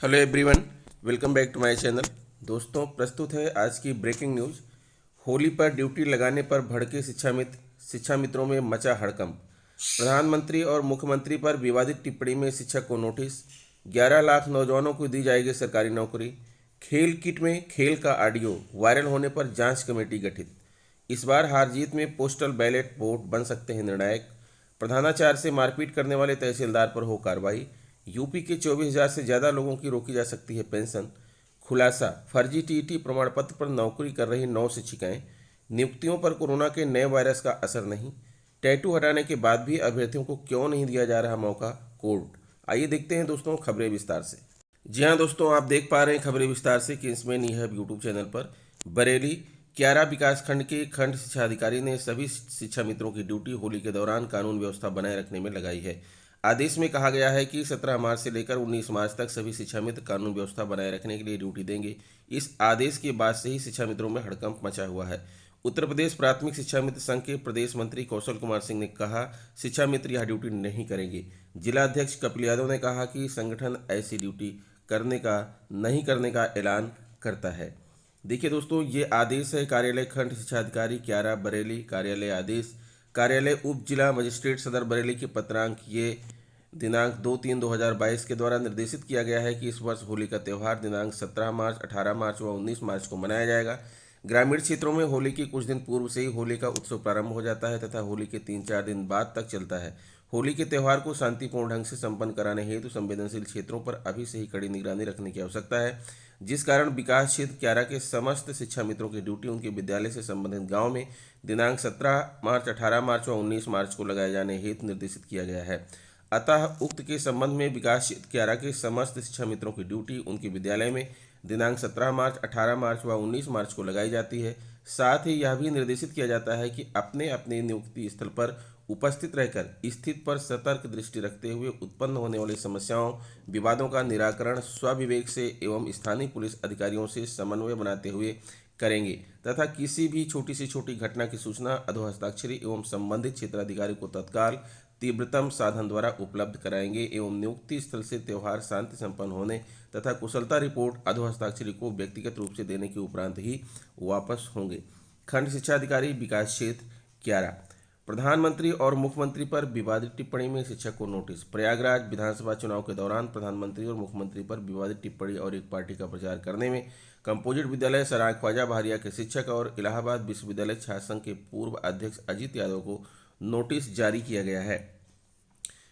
Hello everyone, welcome back to my channel. दोस्तों, प्रस्तुत है आज की ब्रेकिंग न्यूज़। होली पर ड्यूटी लगाने पर भड़के शिक्षा मित्रों में मचा हड़कंप। प्रधानमंत्री और मुख्यमंत्री पर विवादित टिप्पणी में शिक्षक को नोटिस। 11 लाख नौजवानों को दी जाएगी सरकारी नौकरी। खेल किट में खेल का ऑडियो वायरल होने पर जांच कमेटी गठित। इस बार हार जीत में पोस्टल बैलेट वोट बन सकते हैं निर्णायक। प्रधानाचार्य से मारपीट करने वाले तहसीलदार पर हो कार्रवाई। यूपी के 24,000 से ज़्यादा लोगों की रोकी जा सकती है पेंशन। खुलासा, फर्जी टीईटी प्रमाण पत्र पर नौकरी कर रही 9 शिक्षिकाएं। नियुक्तियों पर कोरोना के नए वायरस का असर नहीं। टैटू हटाने के बाद भी अभ्यर्थियों को क्यों नहीं दिया जा रहा मौका, कोर्ट। आइए देखते हैं दोस्तों खबरें विस्तार से। जी हाँ दोस्तों, आप देख पा रहे हैं खबरें विस्तार से किंग्समैन ई हब यूट्यूब चैनल पर। बरेली क्यारा विकास खंड के खंड शिक्षा अधिकारी ने सभी शिक्षा मित्रों की ड्यूटी होली के दौरान कानून व्यवस्था बनाए रखने में लगाई है। आदेश में कहा गया है कि 17 मार्च से लेकर 19 मार्च तक सभी शिक्षा मित्र कानून व्यवस्था बनाए रखने के लिए ड्यूटी देंगे। इस आदेश के बाद से ही शिक्षा मित्रों में हड़कंप मचा हुआ है। उत्तर प्रदेश प्राथमिक शिक्षा मित्र संघ के प्रदेश मंत्री कौशल कुमार सिंह ने कहा, शिक्षा मित्र यह ड्यूटी नहीं करेंगे। जिला अध्यक्ष कपिल यादव ने कहा कि संगठन ऐसी ड्यूटी करने का नहीं करने का ऐलान करता है। देखिए दोस्तों, ये आदेश है कार्यालय खंड शिक्षा अधिकारी क्यारा बरेली। कार्यालय आदेश कार्यालय उप जिला मजिस्ट्रेट सदर बरेली के पत्रांक ये दिनांक 2/3/2022 के द्वारा निर्देशित किया गया है कि इस वर्ष होली का त्यौहार दिनांक 17 मार्च, 18 मार्च व 19 मार्च को मनाया जाएगा। ग्रामीण क्षेत्रों में होली के कुछ दिन पूर्व से ही होली का उत्सव प्रारंभ हो जाता है तथा होली के 3-4 दिन बाद तक चलता है। होली के त्यौहार को शांतिपूर्ण ढंग से संपन्न कराने हेतु संवेदनशील क्षेत्रों पर अभी से ही कड़ी निगरानी रखने की आवश्यकता है, जिस कारण विकास क्षेत्र क्यारा के समस्त शिक्षा मित्रों की ड्यूटी उनके विद्यालय से संबंधित गांव में दिनांक 17 मार्च, 18 मार्च व 19 मार्च को लगाए जाने हेतु निर्देशित किया गया है। अतः उक्त के संबंध में विकास क्षेत्र क्यारा के समस्त शिक्षा मित्रों की ड्यूटी उनके विद्यालय में दिनांक 17 मार्च, 18 मार्च व 19 मार्च को लगाई जाती है। साथ ही यह भी निर्देशित किया जाता है कि अपने अपने नियुक्ति स्थल पर उपस्थित रहकर स्थिति पर सतर्क दृष्टि रखते हुए उत्पन्न होने वाली समस्याओं विवादों का निराकरण स्वविवेक से एवं स्थानीय पुलिस अधिकारियों से समन्वय बनाते हुए करेंगे तथा किसी भी छोटी से छोटी घटना की सूचना अधोहस्ताक्षरी एवं संबंधित क्षेत्राधिकारी को तत्काल तीव्रतम साधन द्वारा उपलब्ध कराएंगे एवं नियुक्ति स्थल से त्यौहार शांति संपन्न होने तथा कुशलता रिपोर्ट अधोहस्ताक्षरी को व्यक्तिगत रूप से देने के उपरांत ही वापस होंगे। खंड शिक्षा अधिकारी विकास क्षेत्र क्यारा। प्रधानमंत्री और मुख्यमंत्री पर विवादित टिप्पणी में शिक्षक को नोटिस। प्रयागराज विधानसभा चुनाव के दौरान प्रधानमंत्री और मुख्यमंत्री पर विवादित टिप्पणी और एक पार्टी का प्रचार करने में कंपोजिट विद्यालय सराय ख्वाजा बहरिया के शिक्षक और इलाहाबाद विश्वविद्यालय छात्र संघ के पूर्व अध्यक्ष अजीत यादव को नोटिस जारी किया गया है।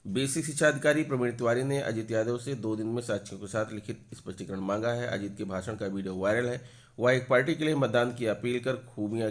बेसिक शिक्षा अधिकारी प्रवीण तिवारी ने अजीत यादव से 2 दिन में साक्ष्यों के साथ लिखित स्पष्टीकरण मांगा है। अजीत के भाषण का वीडियो वायरल है। वह एक पार्टी के लिए मतदान की अपील कर खूबियां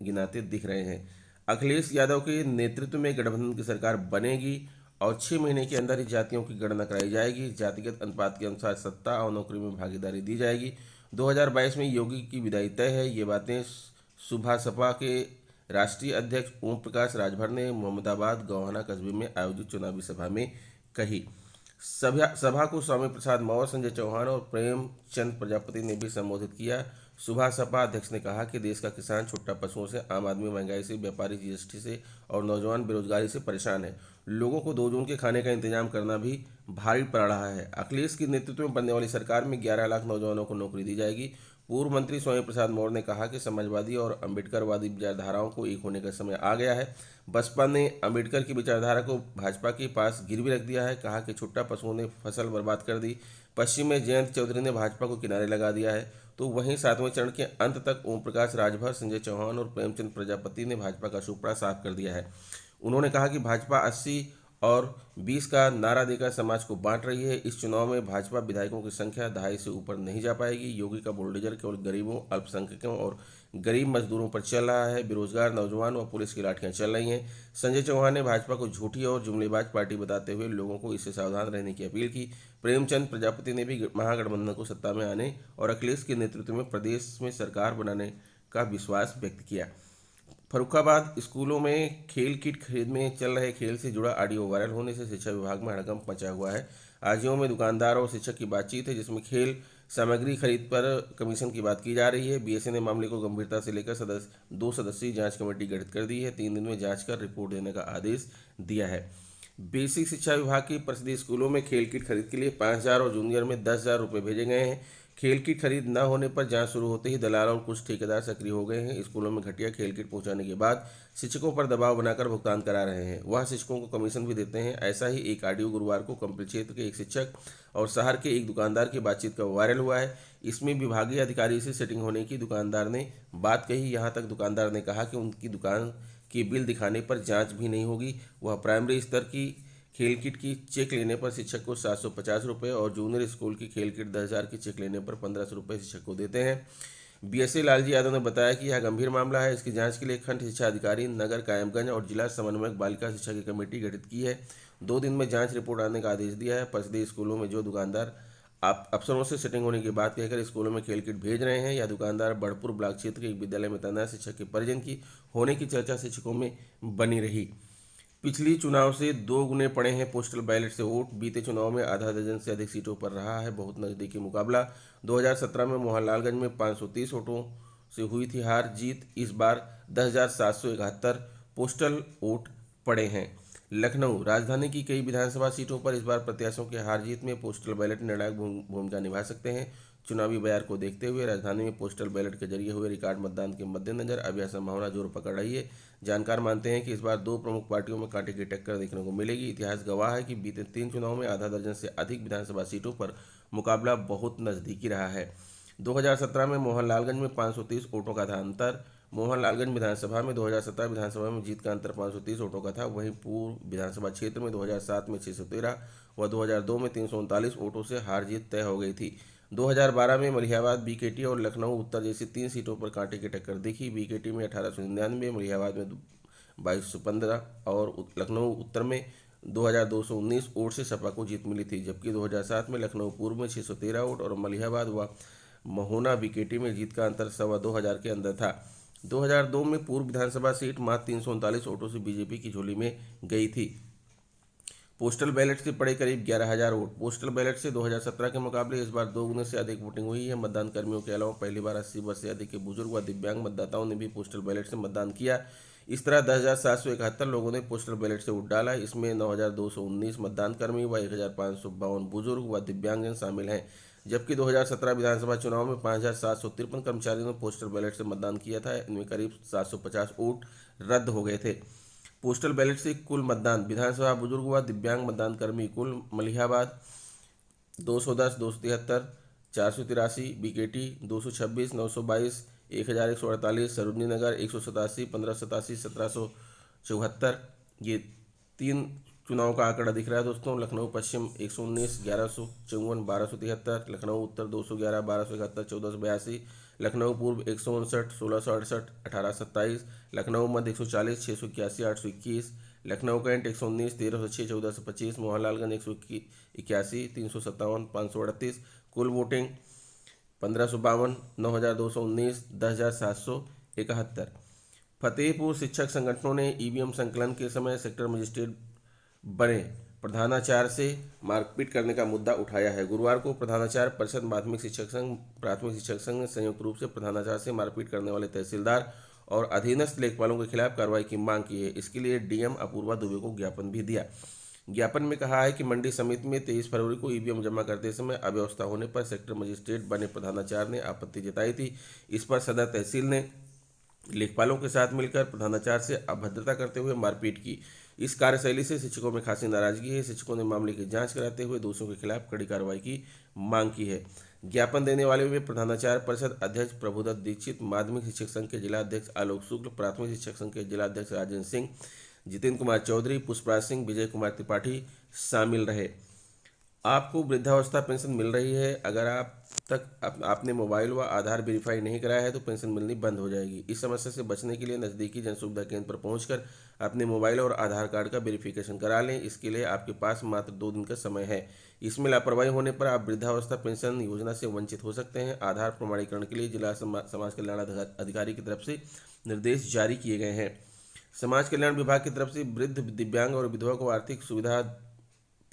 गिनाते दिख रहे हैं। अखिलेश यादव के नेतृत्व में गठबंधन की सरकार बनेगी और 6 महीने के अंदर ही जातियों की गणना कराई जाएगी। जातिगत अनुपात के अनुसार सत्ता और नौकरी में भागीदारी दी जाएगी। 2022 में योगी की विदाई तय है। ये बातें सुबह सपा के राष्ट्रीय अध्यक्ष ओम प्रकाश राजभर ने मोहम्मदाबाद गौहाना कस्बे में आयोजित चुनावी सभा में कही। सभा को स्वामी प्रसाद मौर्य, संजय चौहान और प्रेमचंद प्रजापति ने भी संबोधित किया। सुबह सपा अध्यक्ष ने कहा कि देश का किसान छुट्टा पशुओं से, आम आदमी महंगाई से, व्यापारी जीएसटी से और नौजवान बेरोजगारी से परेशान है। लोगों को 2 जून के खाने का इंतजाम करना भी भारी पड़ रहा है। अखिलेश के नेतृत्व में बनने वाली सरकार में 11 लाख नौजवानों को नौकरी दी जाएगी। पूर्व मंत्री स्वामी प्रसाद मौर्य ने कहा कि समाजवादी और अम्बेडकरवादी विचारधाराओं को एक होने का समय आ गया है। बसपा ने अम्बेडकर की विचारधारा को भाजपा के पास गिरवी रख दिया है। कहा कि छुट्टा पशुओं ने फसल बर्बाद कर दी। पश्चिम में जयंत चौधरी ने भाजपा को किनारे लगा दिया है, तो वहीं 7वें चरण के अंत तक ओम प्रकाश राजभर, संजय चौहान और प्रेमचंद प्रजापति ने भाजपा का सुपड़ा साफ कर दिया है। उन्होंने कहा कि भाजपा 80 और 20 का नारा देकर समाज को बांट रही है। इस चुनाव में भाजपा विधायकों की संख्या 2.5 से ऊपर नहीं जा पाएगी। योगी का बुलडोजर केवल गरीबों, अल्पसंख्यकों और गरीब मजदूरों पर चल रहा है। बेरोजगार नौजवान व पुलिस की लाठियां चल रही हैं। संजय चौहान ने भाजपा को झूठी और जुमलेबाज पार्टी बताते हुए लोगों को इससे सावधान रहने की अपील की। प्रेमचंद प्रजापति ने भी महागठबंधन को सत्ता में आने और अखिलेश के नेतृत्व में प्रदेश में सरकार बनाने का विश्वास व्यक्त किया। फर्रुखाबाद स्कूलों में खेल किट खरीद में चल रहे खेल से जुड़ा ऑडियो वायरल होने से शिक्षा विभाग में हड़कंप मचा हुआ है। आजियों में दुकानदार और शिक्षक की बातचीत है, जिसमें खेल सामग्री खरीद पर कमीशन की बात की जा रही है। बीएसए ने मामले को गंभीरता से लेकर 2 सदस्यीय जांच कमेटी गठित कर दी है। 3 दिन में जांच कर रिपोर्ट देने का आदेश दिया है। बेसिक शिक्षा विभाग की परिषदीय स्कूलों में खेल किट खरीद के लिए 5,000 और जूनियर में 10,000 रुपये भेजे गए हैं। खेल किट खरीद न होने पर जांच शुरू होते ही दलाल और कुछ ठेकेदार सक्रिय हो गए हैं। स्कूलों में घटिया खेल किट पहुंचाने के बाद शिक्षकों पर दबाव बनाकर भुगतान करा रहे हैं। वह शिक्षकों को कमीशन भी देते हैं। ऐसा ही एक ऑडियो गुरुवार को कंपली क्षेत्र के एक शिक्षक और शहर के एक दुकानदार की बातचीत का वायरल हुआ है। इसमें विभागीय अधिकारी से सेटिंग होने की दुकानदार ने बात कही। यहाँ तक दुकानदार ने कहा कि उनकी दुकान की बिल दिखाने पर जांच भी नहीं होगी। वह प्राइमरी स्तर की खेल किट की चेक लेने पर शिक्षक को 750 रुपये और जूनियर स्कूल की खेल किट 10,000 की चेक लेने पर 1,500 रुपये शिक्षक को देते हैं। बीएसए लालजी यादव ने बताया कि यह गंभीर मामला है। इसकी जांच के लिए खंड शिक्षा अधिकारी, नगर कायमगंज और जिला समन्वयक बालिका शिक्षा की कमेटी गठित की है। 2 दिन में जांच रिपोर्ट आने का आदेश दिया है। परिषदीय स्कूलों में जो दुकानदार आप अफसरों से सेटिंग होने की बात कहकर स्कूलों में खेल किट भेज रहे हैं, या दुकानदार बड़पुर ब्लॉक क्षेत्र के एक विद्यालय में तैनात शिक्षक के परिजन की होने की चर्चा शिक्षकों में बनी रही। पिछली चुनाव से 2 गुने पड़े हैं पोस्टल बैलेट से वोट। बीते चुनाव में आधा दर्जन से अधिक सीटों पर रहा है बहुत नज़दीकी मुकाबला। 2017 में मोहनलालगंज में 530 वोटों से हुई थी हार जीत। इस बार 10,771 पोस्टल वोट पड़े हैं। लखनऊ राजधानी की कई विधानसभा सीटों पर इस बार प्रत्याशियों के हार जीत में पोस्टल बैलेट निर्णायक भूमिका निभा सकते हैं। चुनावी बयार को देखते हुए राजधानी में पोस्टल बैलेट के जरिए हुए रिकॉर्ड मतदान के मद्देनजर अब यह संभावना जोर पकड़ रही है। जानकार मानते हैं कि इस बार 2 प्रमुख पार्टियों में कांटे की टक्कर देखने को मिलेगी। इतिहास गवाह है कि बीते 3 चुनाव में आधा दर्जन से अधिक विधानसभा सीटों पर मुकाबला बहुत नज़दीकी रहा है। 2017 में मोहनलालगंज में 530 वोटों का था अंतर। मोहनलालगंज विधानसभा में 2017 विधानसभा में जीत का अंतर 530 वोटों का था। वहीं पूर्व विधानसभा क्षेत्र में 2007 में 613 व 2002 में 339 वोटों से हार जीत तय हो गई थी। 2012 में मलिहाबाद, बीकेटी और लखनऊ उत्तर जैसी 3 सीटों पर कांटे की टक्कर दिखी। बीकेटी में 1899, मलिहाबाद में 2215 और लखनऊ उत्तर में 2,219 वोट से सपा को जीत मिली थी। जबकि 2007 में लखनऊ पूर्व में 613 वोट और मलिहाबाद व महोना बीकेटी में जीत का अंतर 2,25,000 के अंदर था। 2002 में पूर्व विधानसभा सीट मात्र 339 वोटों से बीजेपी की झोली में गई थी। पोस्टल बैलेट से पड़े करीब 11,000 वोट। पोस्टल बैलेट से 2017 के मुकाबले इस बार 2 गुने से अधिक वोटिंग हुई है। मतदान कर्मियों के अलावा पहली बार 80 वर्ष से अधिक के बुजुर्ग व दिव्यांग मतदाताओं ने भी पोस्टल बैलेट से मतदान किया। इस तरह 10,771 लोगों ने पोस्टल बैलेट से वोट डाला। इसमें 9,219 मतदान कर्मी व 1,552 बुजुर्ग व दिव्यांगजन शामिल हैं। जबकि 2017 विधानसभा चुनाव में 5,753 कर्मचारियों ने पोस्टल बैलेट से मतदान किया था। इनमें करीब 750 वोट रद्द हो गए थे। पोस्टल बैलेट से कुल मतदान विधानसभा बुजुर्ग व दिव्यांग मतदान कर्मी कुल: मलिहाबाद 210, 273, 483, बीकेटी 226, 922, 1,148, सरोजनी नगर 187, 1587, 1,774। ये 3 चुनाव का आंकड़ा दिख रहा है दोस्तों। लखनऊ पश्चिम 119, 1,154, 1,273, लखनऊ उत्तर 211, 1,271, 1,482, लखनऊ पूर्व 159, 1,668, 1,827, लखनऊ मध्य 140, 681, 821, लखनऊ कैंट 119, 1,306, 1,425, मोहनलालगंज 181, 357, 538। कुल वोटिंग 1,552, 9,219, 10,771। फतेहपुर शिक्षक संगठनों ने ईवीएम संकलन के समय सेक्टर मजिस्ट्रेट बने प्रधानाचार्य से मारपीट करने का मुद्दा उठाया है। गुरुवार को प्रधानाचार्य परिषद माध्यमिक शिक्षक संघ, प्राथमिक शिक्षक संघ ने संयुक्त रूप से प्रधानाचार्य से मारपीट करने वाले तहसीलदार और अधीनस्थ लेखपालों के खिलाफ कार्रवाई की मांग की है। इसके लिए डीएम अपूर्वा दुबे को ज्ञापन भी दिया। ज्ञापन में कहा है कि मंडी समिति में 23 फरवरी को ईवीएम जमा करते समय अव्यवस्था होने पर सेक्टर मजिस्ट्रेट बने प्रधानाचार्य ने आपत्ति जताई थी। इस पर सदर तहसील ने लेखपालों के साथ मिलकर प्रधानाचार्य से अभद्रता करते हुए मारपीट की। इस कार्यशैली से शिक्षकों में खासी नाराजगी है। शिक्षकों ने मामले की जांच कराते हुए दोषियों के खिलाफ कड़ी कार्रवाई की मांग की है। ज्ञापन देने वाले में प्रधानाचार्य परिषद अध्यक्ष प्रभुदत्त दीक्षित, माध्यमिक शिक्षक संघ के जिला अध्यक्ष आलोक शुक्ल, प्राथमिक शिक्षक संघ के जिला अध्यक्ष राजेंद्र सिंह, जितेंद्र कुमार चौधरी, पुष्पराज सिंह, विजय कुमार त्रिपाठी शामिल रहे। आपको वृद्धावस्था पेंशन मिल रही है। अगर आपने मोबाइल व आधार वेरीफाई नहीं कराया है तो पेंशन मिलनी बंद हो जाएगी। इस समस्या से बचने के लिए नज़दीकी जन सुविधा केंद्र पर पहुंचकर अपने मोबाइल और आधार कार्ड का वेरिफिकेशन करा लें। इसके लिए आपके पास मात्र 2 दिन का समय है। इसमें लापरवाही होने पर आप वृद्धावस्था पेंशन योजना से वंचित हो सकते हैं। आधार प्रमाणीकरण के लिए जिला समाज कल्याण अधिकारी की तरफ से निर्देश जारी किए गए हैं। समाज कल्याण विभाग की तरफ से वृद्ध, दिव्यांग और विधवा को आर्थिक सुविधा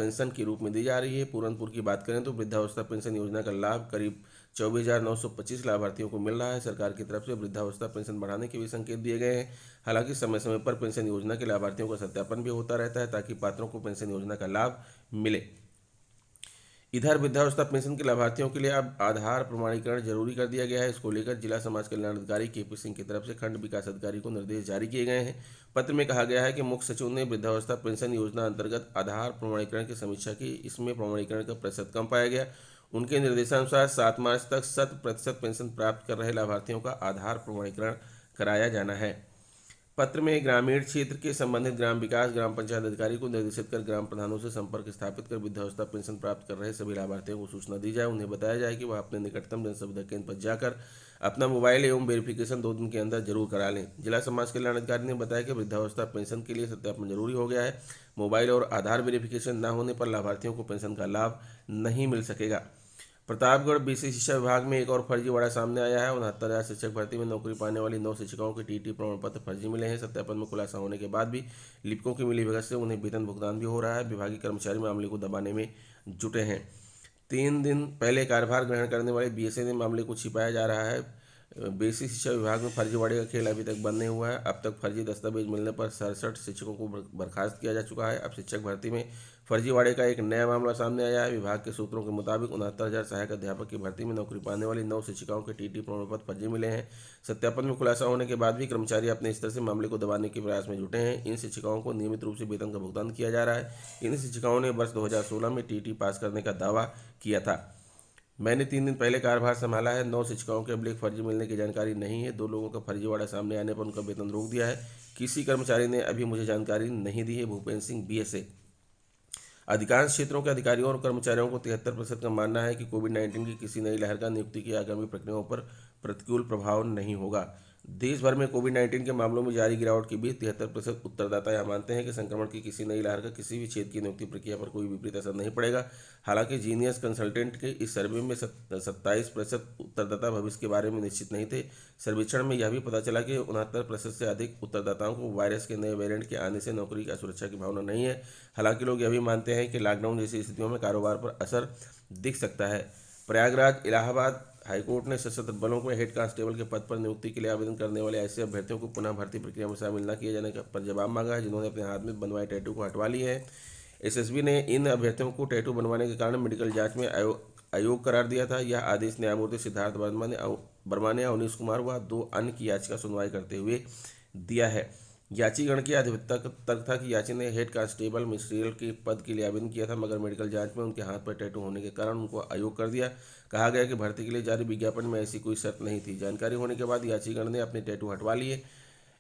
पेंशन के रूप में दी जा रही है। पूरनपुर की बात करें तो वृद्धावस्था पेंशन योजना का लाभ करीब 24,925 लाभार्थियों को मिल रहा है। सरकार की तरफ से वृद्धावस्था पेंशन बढ़ाने के भी संकेत दिए गए हैं। हालांकि समय समय पर पेंशन योजना के लाभार्थियों का सत्यापन भी होता रहता है ताकि पात्रों को पेंशन योजना का लाभ मिले। इधर वृद्धावस्था पेंशन के लाभार्थियों के लिए अब आधार प्रमाणीकरण जरूरी कर दिया गया है। इसको लेकर जिला समाज कल्याण अधिकारी केपी सिंह की तरफ से खंड विकास अधिकारी को निर्देश जारी किए गए हैं। पत्र में कहा गया है कि मुख्य सचिव ने वृद्धावस्था पेंशन योजना अंतर्गत आधार प्रमाणीकरण की समीक्षा की। इसमें प्रमाणीकरण का प्रतिशत कम पाया गया। उनके निर्देशानुसार 7 मार्च तक 100% पेंशन प्राप्त कर रहे लाभार्थियों का आधार प्रमाणीकरण कराया जाना है। पत्र में ग्रामीण क्षेत्र के संबंधित ग्राम विकास ग्राम पंचायत अधिकारी को निर्देशित कर ग्राम प्रधानों से संपर्क स्थापित कर वृद्धावस्था पेंशन प्राप्त कर रहे सभी लाभार्थियों को सूचना दी जाए। उन्हें बताया जाए कि वह अपने निकटतम जनसुविधा केंद्र पर जाकर अपना मोबाइल एवं वेरिफिकेशन 2 दिन के अंदर जरूर करा लें। जिला समाज कल्याण अधिकारी ने बताया कि वृद्धावस्था पेंशन के लिए सत्यापन जरूरी हो गया है। मोबाइल और आधार वेरिफिकेशन न होने पर लाभार्थियों को पेंशन का लाभ नहीं मिल सकेगा। प्रतापगढ़ बीसी शिक्षा विभाग में एक और फर्जीवाड़ा सामने आया है। 69,000 शिक्षक भर्ती में नौकरी पाने वाली 9 शिक्षिकाओं के टीटी प्रमाण पत्र फर्जी मिले हैं। सत्यापन में खुलासा होने के बाद भी लिपिकों की मिलीभगत से उन्हें वेतन भुगतान भी हो रहा है। विभागीय कर्मचारी मामले को दबाने में जुटे हैं। 3 दिन पहले कार्यभार ग्रहण करने वाले बीएसए ने मामले को छिपाया जा रहा है। बेसिक शिक्षा विभाग में फर्जीवाड़े का खेल अभी तक बंद नहीं हुआ है। अब तक फर्जी दस्तावेज मिलने पर 67 शिक्षकों को बर्खास्त किया जा चुका है। अब शिक्षक भर्ती में फर्जीवाड़े का एक नया मामला सामने आया है। विभाग के सूत्रों के मुताबिक 69,000 सहायक अध्यापक की भर्ती में नौकरी पाने वाली 9 शिक्षिकाओं के टीटी प्रमाण पत्र फर्जी मिले हैं। सत्यापन में खुलासा होने के बाद भी कर्मचारी अपने स्तर से मामले को दबाने के प्रयास में जुटे हैं। इन शिक्षिकाओं को नियमित रूप से वेतन का भुगतान किया जा रहा है। इन शिक्षिकाओं ने वर्ष 2016 में टीटी पास करने का दावा किया था। मैंने 3 दिन पहले कार्यभार संभाला है। 9 शिक्षकों के अभिलेख फर्जी मिलने की जानकारी नहीं है। 2 लोगों का फर्जीवाड़ा सामने आने पर उनका वेतन रोक दिया है। किसी कर्मचारी ने अभी मुझे जानकारी नहीं दी है। भूपेंद्र सिंह बीएसए। अधिकांश क्षेत्रों के अधिकारियों और कर्मचारियों को 73% का मानना है कि कोविड-19 की किसी नई लहर का नियुक्ति की आगामी प्रक्रियाओं पर प्रतिकूल प्रभाव नहीं होगा। देश भर में कोविड-19 के मामलों में जारी गिरावट के बीच 73% उत्तरदाता यह मानते हैं कि संक्रमण की किसी नई लहर का किसी भी क्षेत्र की नियुक्ति प्रक्रिया पर कोई विपरीत असर नहीं पड़ेगा। हालांकि जीनियस कंसल्टेंट के इस सर्वे में 27% उत्तरदाता भविष्य के बारे में निश्चित नहीं थे। सर्वेक्षण में यह भी पता चला कि 69% से अधिक उत्तरदाताओं को वायरस के नए वेरिएंट के आने से नौकरी की असुरक्षा की भावना नहीं है। हालांकि लोग यह भी मानते हैं कि लॉकडाउन जैसी स्थितियों में कारोबार पर असर दिख सकता है। प्रयागराज इलाहाबाद हाईकोर्ट ने सशस्त्र बलों को हेड कांस्टेबल के पद पर नियुक्ति के लिए आवेदन करने वाले ऐसे अभ्यर्थियों को पुनः भर्ती प्रक्रिया में शामिल न किए जाने पर जवाब मांगा है जिन्होंने अपने हाथ में बनवाए टैटू को हटवा लिए हैं। एसएसबी ने इन अभ्यर्थियों को टैटू बनवाने के कारण मेडिकल जांच में अयोग्य करार दिया था। यह आदेश न्यायमूर्ति सिद्धार्थ वर्मा ने अवनीश कुमार व 2 अन्य की याचिका सुनवाई करते हुए दिया है। याचिगण के अधिवक्ता का तर्क था कि याची ने हेड कांस्टेबल मिनिस्ट्रियल के पद के लिए आवेदन किया था मगर मेडिकल जांच में उनके हाथ पर टैटू होने के कारण उनको अयोग्य कर दिया। कहा गया कि भर्ती के लिए जारी विज्ञापन में ऐसी कोई शर्त नहीं थी। जानकारी होने के बाद याचिगण ने अपने टैटू हटवा लिए।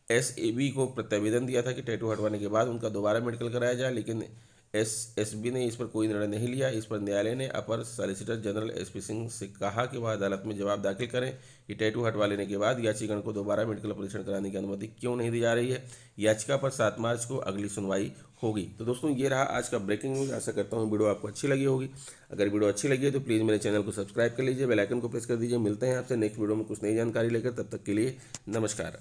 एसएबी को प्रत्यावेदन दिया था कि टैटू हटवाने के बाद उनका दोबारा मेडिकल कराया जाए, लेकिन एसएसबी ने इस पर कोई निर्णय नहीं लिया। इस पर न्यायालय ने अपर सॉलिसिटर जनरल एसपी सिंह से कहा कि वह अदालत में जवाब दाखिल करें कि टैटू हटवा लेने के बाद याचिकागण को दोबारा मेडिकल परीक्षण कराने की अनुमति क्यों नहीं दी जा रही है। याचिका पर 7 मार्च को अगली सुनवाई होगी। तो दोस्तों ये रहा आज का ब्रेकिंग न्यूज़। आशा करता हूँ वीडियो आपको अच्छी लगी होगी। अगर वीडियो अच्छी लगी है तो प्लीज़ मेरे चैनल को सब्सक्राइब कर लीजिए, बेल आइकन को प्रेस कर दीजिए। मिलते हैं आपसे नेक्स्ट वीडियो में कुछ नई जानकारी लेकर। तब तक के लिए नमस्कार।